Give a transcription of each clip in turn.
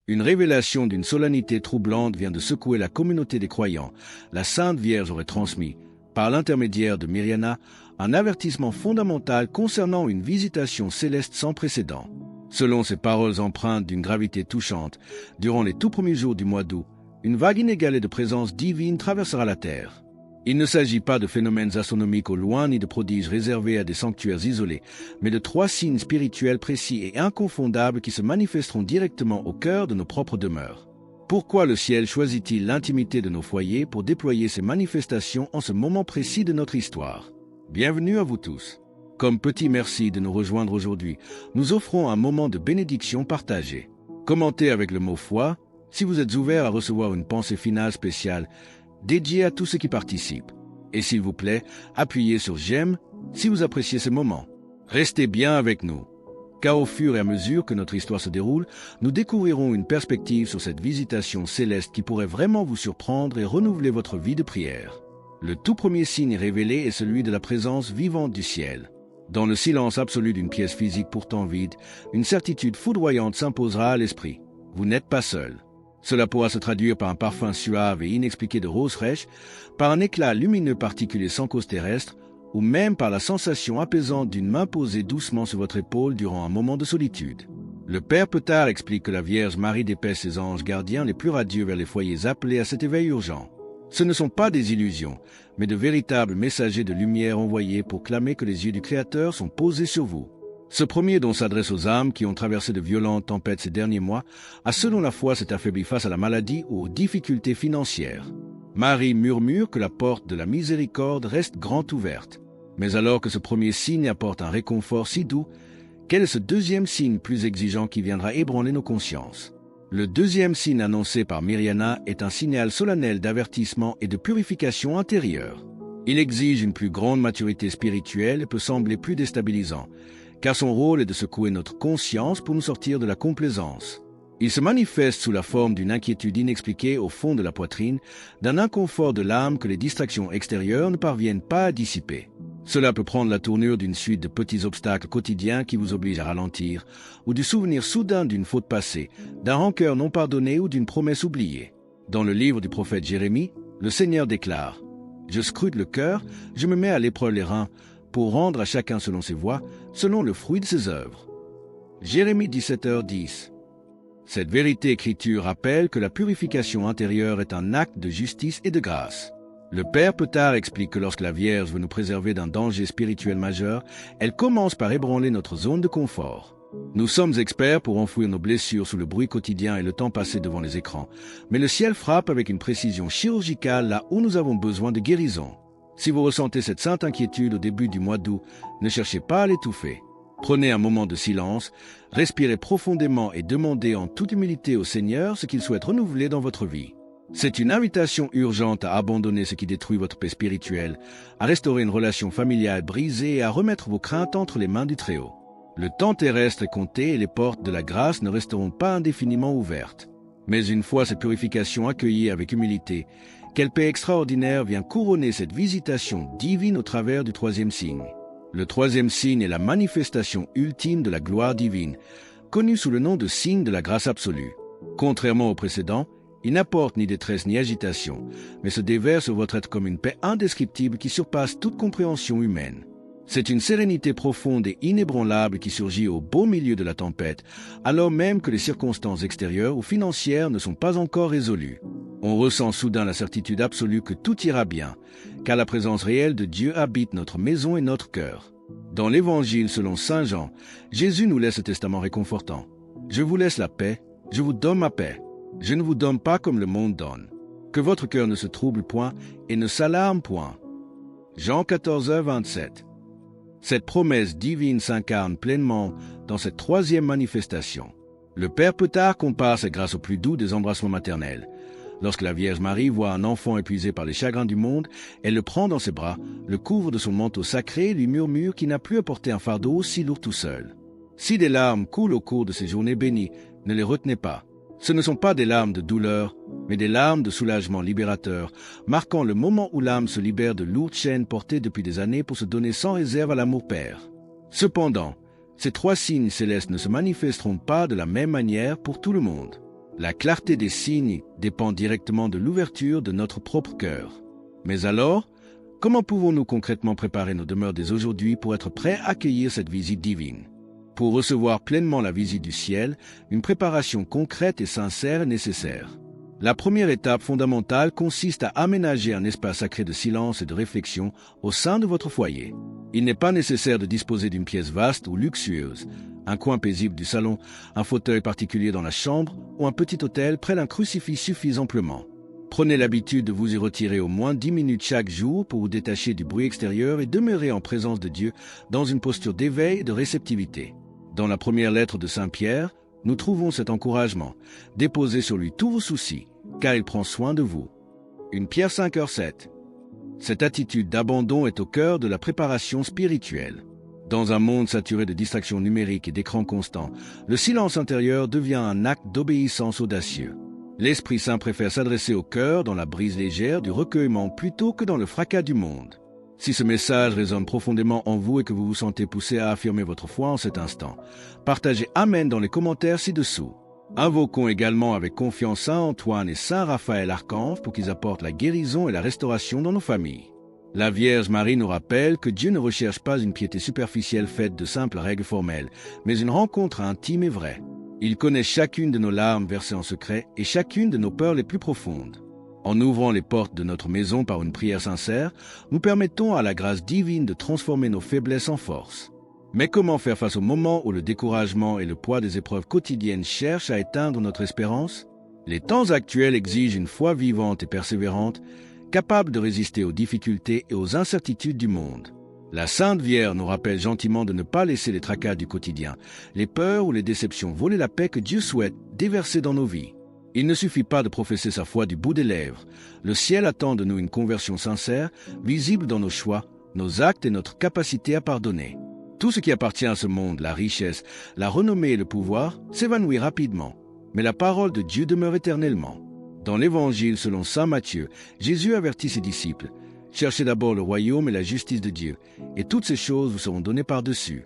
Une révélation d'une solennité troublante vient de secouer la communauté des croyants. La Sainte Vierge aurait transmis, par l'intermédiaire de Mirjana, un avertissement fondamental concernant une visitation céleste sans précédent. Selon ces paroles empreintes d'une gravité touchante, durant les tout premiers jours du mois d'août, une vague inégalée de présence divine traversera la terre. Il ne s'agit pas de phénomènes astronomiques au loin ni de prodiges réservés à des sanctuaires isolés, mais de 3 signes spirituels précis et inconfondables qui se manifesteront directement au cœur de nos propres demeures. Pourquoi le ciel choisit-il l'intimité de nos foyers pour déployer ces manifestations en ce moment précis de notre histoire? Bienvenue à vous tous. Comme petit merci de nous rejoindre aujourd'hui, nous offrons un moment de bénédiction partagée. Commentez avec le mot foi si vous êtes ouvert à recevoir une pensée finale spéciale dédiée à tous ceux qui participent. Et s'il vous plaît, appuyez sur j'aime si vous appréciez ce moment. Restez bien avec nous, car au fur et à mesure que notre histoire se déroule, nous découvrirons une perspective sur cette visitation céleste qui pourrait vraiment vous surprendre et renouveler votre vie de prière. Le tout premier signe révélé est celui de la présence vivante du ciel. Dans le silence absolu d'une pièce physique pourtant vide, une certitude foudroyante s'imposera à l'esprit. Vous n'êtes pas seul. Cela pourra se traduire par un parfum suave et inexpliqué de rose fraîche, par un éclat lumineux particulier sans cause terrestre, ou même par la sensation apaisante d'une main posée doucement sur votre épaule durant un moment de solitude. Le Père Petard explique que la Vierge Marie dépêche ses anges gardiens les plus radieux vers les foyers appelés à cet éveil urgent. Ce ne sont pas des illusions, mais de véritables messagers de lumière envoyés pour clamer que les yeux du Créateur sont posés sur vous. Ce premier don s'adresse aux âmes qui ont traversé de violentes tempêtes ces derniers mois, a selon la foi s'est affaibli face à la maladie ou aux difficultés financières. Marie murmure que la porte de la miséricorde reste grand ouverte. Mais alors que ce premier signe apporte un réconfort si doux, quel est ce deuxième signe plus exigeant qui viendra ébranler nos consciences? Le deuxième signe annoncé par Mirjana est un signal solennel d'avertissement et de purification intérieure. Il exige une plus grande maturité spirituelle et peut sembler plus déstabilisant, car son rôle est de secouer notre conscience pour nous sortir de la complaisance. Il se manifeste sous la forme d'une inquiétude inexpliquée au fond de la poitrine, d'un inconfort de l'âme que les distractions extérieures ne parviennent pas à dissiper. Cela peut prendre la tournure d'une suite de petits obstacles quotidiens qui vous obligent à ralentir, ou du souvenir soudain d'une faute passée, d'un rancœur non pardonné ou d'une promesse oubliée. Dans le livre du prophète Jérémie, le Seigneur déclare « Je scrute le cœur, je me mets à l'épreuve les reins, pour rendre à chacun selon ses voies, selon le fruit de ses œuvres. » Jérémie 17h10. Cette vérité écriture rappelle que la purification intérieure est un acte de justice et de grâce. Le Père Petard explique que lorsque la Vierge veut nous préserver d'un danger spirituel majeur, elle commence par ébranler notre zone de confort. Nous sommes experts pour enfouir nos blessures sous le bruit quotidien et le temps passé devant les écrans, mais le ciel frappe avec une précision chirurgicale là où nous avons besoin de guérison. Si vous ressentez cette sainte inquiétude au début du mois d'août, ne cherchez pas à l'étouffer. Prenez un moment de silence, respirez profondément et demandez en toute humilité au Seigneur ce qu'il souhaite renouveler dans votre vie. C'est une invitation urgente à abandonner ce qui détruit votre paix spirituelle, à restaurer une relation familiale brisée et à remettre vos craintes entre les mains du Très-Haut. Le temps terrestre est compté et les portes de la grâce ne resteront pas indéfiniment ouvertes. Mais une fois cette purification accueillie avec humilité, quelle paix extraordinaire vient couronner cette visitation divine au travers du troisième signe. Le troisième signe est la manifestation ultime de la gloire divine, connue sous le nom de signe de la grâce absolue. Contrairement au précédent, il n'apporte ni détresse ni agitation, mais se déverse sur votre être comme une paix indescriptible qui surpasse toute compréhension humaine. C'est une sérénité profonde et inébranlable qui surgit au beau milieu de la tempête, alors même que les circonstances extérieures ou financières ne sont pas encore résolues. On ressent soudain la certitude absolue que tout ira bien, car la présence réelle de Dieu habite notre maison et notre cœur. Dans l'Évangile selon Saint Jean, Jésus nous laisse ce testament réconfortant. « Je vous laisse la paix, je vous donne ma paix. Je ne vous donne pas comme le monde donne. Que votre cœur ne se trouble point et ne s'alarme point. » Jean 14h27. Cette promesse divine s'incarne pleinement dans cette troisième manifestation. Le Père Petard compare cette grâce au plus doux des embrassements maternels. Lorsque la Vierge Marie voit un enfant épuisé par les chagrins du monde, elle le prend dans ses bras, le couvre de son manteau sacré et lui murmure qu'il n'a plus à porter un fardeau aussi lourd tout seul. Si des larmes coulent au cours de ces journées bénies, ne les retenez pas. Ce ne sont pas des larmes de douleur, mais des larmes de soulagement libérateur, marquant le moment où l'âme se libère de lourdes chaînes portées depuis des années pour se donner sans réserve à l'amour Père. Cependant, ces trois signes célestes ne se manifesteront pas de la même manière pour tout le monde. La clarté des signes dépend directement de l'ouverture de notre propre cœur. Mais alors, comment pouvons-nous concrètement préparer nos demeures dès aujourd'hui pour être prêts à accueillir cette visite divine? Pour recevoir pleinement la visite du ciel, une préparation concrète et sincère est nécessaire. La première étape fondamentale consiste à aménager un espace sacré de silence et de réflexion au sein de votre foyer. Il n'est pas nécessaire de disposer d'une pièce vaste ou luxueuse, un coin paisible du salon, un fauteuil particulier dans la chambre ou un petit autel près d'un crucifix suffit amplement. Prenez l'habitude de vous y retirer au moins 10 minutes chaque jour pour vous détacher du bruit extérieur et demeurer en présence de Dieu dans une posture d'éveil et de réceptivité. Dans la première lettre de Saint Pierre, nous trouvons cet encouragement. Déposez sur lui tous vos soucis, car il prend soin de vous. 1 Pierre 5:7. Cette attitude d'abandon est au cœur de la préparation spirituelle. Dans un monde saturé de distractions numériques et d'écrans constants, le silence intérieur devient un acte d'obéissance audacieux. L'Esprit Saint préfère s'adresser au cœur dans la brise légère du recueillement plutôt que dans le fracas du monde. Si ce message résonne profondément en vous et que vous vous sentez poussé à affirmer votre foi en cet instant, partagez Amen dans les commentaires ci-dessous. Invoquons également avec confiance Saint Antoine et Saint Raphaël Archange pour qu'ils apportent la guérison et la restauration dans nos familles. La Vierge Marie nous rappelle que Dieu ne recherche pas une piété superficielle faite de simples règles formelles, mais une rencontre intime et vraie. Il connaît chacune de nos larmes versées en secret et chacune de nos peurs les plus profondes. En ouvrant les portes de notre maison par une prière sincère, nous permettons à la grâce divine de transformer nos faiblesses en force. Mais comment faire face au moment où le découragement et le poids des épreuves quotidiennes cherchent à éteindre notre espérance? Les temps actuels exigent une foi vivante et persévérante, capable de résister aux difficultés et aux incertitudes du monde. La Sainte Vierge nous rappelle gentiment de ne pas laisser les tracas du quotidien, les peurs ou les déceptions voler la paix que Dieu souhaite déverser dans nos vies. Il ne suffit pas de professer sa foi du bout des lèvres. Le ciel attend de nous une conversion sincère, visible dans nos choix, nos actes et notre capacité à pardonner. Tout ce qui appartient à ce monde, la richesse, la renommée et le pouvoir, s'évanouit rapidement. Mais la parole de Dieu demeure éternellement. Dans l'Évangile selon saint Matthieu, Jésus avertit ses disciples. Cherchez d'abord le royaume et la justice de Dieu, et toutes ces choses vous seront données par-dessus.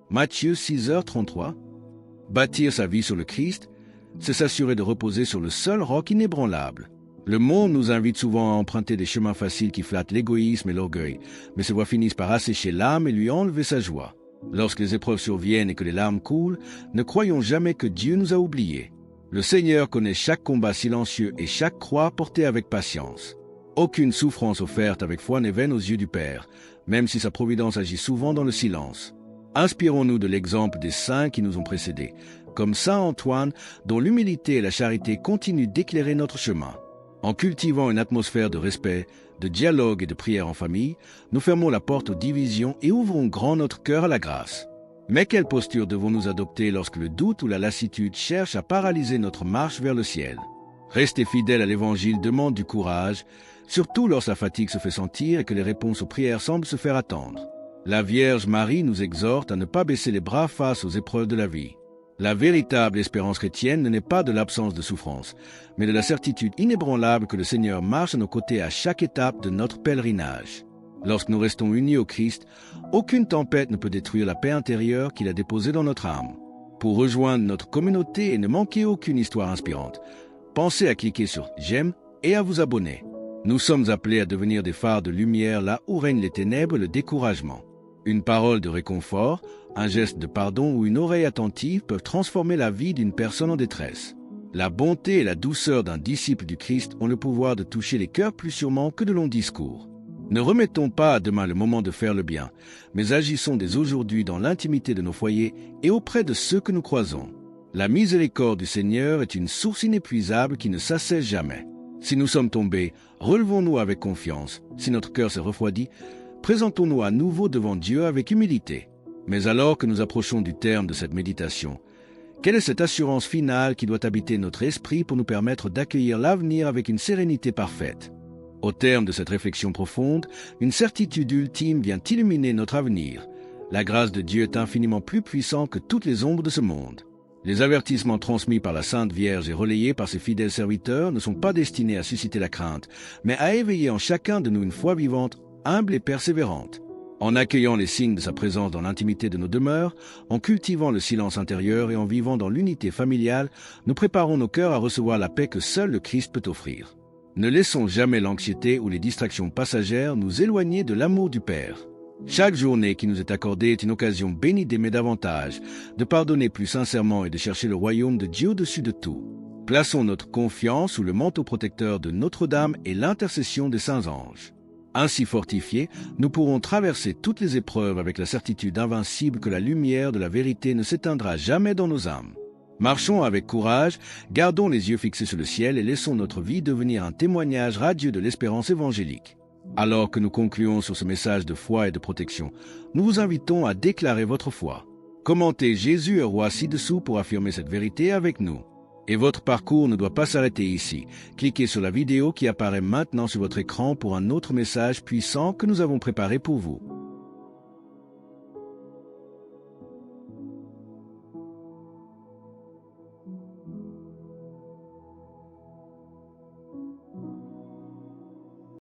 Matthieu 6h33. Bâtir sa vie sur le Christ, c'est s'assurer de reposer sur le seul roc inébranlable. Le monde nous invite souvent à emprunter des chemins faciles qui flattent l'égoïsme et l'orgueil, mais ces voies finissent par assécher l'âme et lui enlever sa joie. Lorsque les épreuves surviennent et que les larmes coulent, ne croyons jamais que Dieu nous a oubliés. Le Seigneur connaît chaque combat silencieux et chaque croix portée avec patience. Aucune souffrance offerte avec foi n'est vaine aux yeux du Père, même si sa providence agit souvent dans le silence. Inspirons-nous de l'exemple des saints qui nous ont précédés, comme saint Antoine, dont l'humilité et la charité continuent d'éclairer notre chemin. En cultivant une atmosphère de respect, de dialogue et de prière en famille, nous fermons la porte aux divisions et ouvrons grand notre cœur à la grâce. Mais quelle posture devons-nous adopter lorsque le doute ou la lassitude cherchent à paralyser notre marche vers le ciel? Rester fidèle à l'Évangile demande du courage, surtout lorsque la fatigue se fait sentir et que les réponses aux prières semblent se faire attendre. La Vierge Marie nous exhorte à ne pas baisser les bras face aux épreuves de la vie. La véritable espérance chrétienne ne naît pas de l'absence de souffrance, mais de la certitude inébranlable que le Seigneur marche à nos côtés à chaque étape de notre pèlerinage. Lorsque nous restons unis au Christ, aucune tempête ne peut détruire la paix intérieure qu'il a déposée dans notre âme. Pour rejoindre notre communauté et ne manquer aucune histoire inspirante, pensez à cliquer sur « J'aime » et à vous abonner. Nous sommes appelés à devenir des phares de lumière là où règnent les ténèbres et le découragement. Une parole de réconfort, un geste de pardon ou une oreille attentive peuvent transformer la vie d'une personne en détresse. La bonté et la douceur d'un disciple du Christ ont le pouvoir de toucher les cœurs plus sûrement que de longs discours. Ne remettons pas à demain le moment de faire le bien, mais agissons dès aujourd'hui dans l'intimité de nos foyers et auprès de ceux que nous croisons. La miséricorde du Seigneur est une source inépuisable qui ne s'assèche jamais. Si nous sommes tombés, relevons-nous avec confiance. Si notre cœur s'est refroidi, présentons-nous à nouveau devant Dieu avec humilité. Mais alors que nous approchons du terme de cette méditation, quelle est cette assurance finale qui doit habiter notre esprit pour nous permettre d'accueillir l'avenir avec une sérénité parfaite? Au terme de cette réflexion profonde, une certitude ultime vient illuminer notre avenir. La grâce de Dieu est infiniment plus puissante que toutes les ombres de ce monde. Les avertissements transmis par la Sainte Vierge et relayés par ses fidèles serviteurs ne sont pas destinés à susciter la crainte, mais à éveiller en chacun de nous une foi vivante, humble et persévérante. En accueillant les signes de sa présence dans l'intimité de nos demeures, en cultivant le silence intérieur et en vivant dans l'unité familiale, nous préparons nos cœurs à recevoir la paix que seul le Christ peut offrir. Ne laissons jamais l'anxiété ou les distractions passagères nous éloigner de l'amour du Père. Chaque journée qui nous est accordée est une occasion bénie d'aimer davantage, de pardonner plus sincèrement et de chercher le royaume de Dieu au-dessus de tout. Plaçons notre confiance sous le manteau protecteur de Notre-Dame et l'intercession des saints anges. Ainsi fortifiés, nous pourrons traverser toutes les épreuves avec la certitude invincible que la lumière de la vérité ne s'éteindra jamais dans nos âmes. Marchons avec courage, gardons les yeux fixés sur le ciel et laissons notre vie devenir un témoignage radieux de l'espérance évangélique. Alors que nous concluons sur ce message de foi et de protection, nous vous invitons à déclarer votre foi. Commentez Jésus est roi ci-dessous pour affirmer cette vérité avec nous. Et votre parcours ne doit pas s'arrêter ici. Cliquez sur la vidéo qui apparaît maintenant sur votre écran pour un autre message puissant que nous avons préparé pour vous.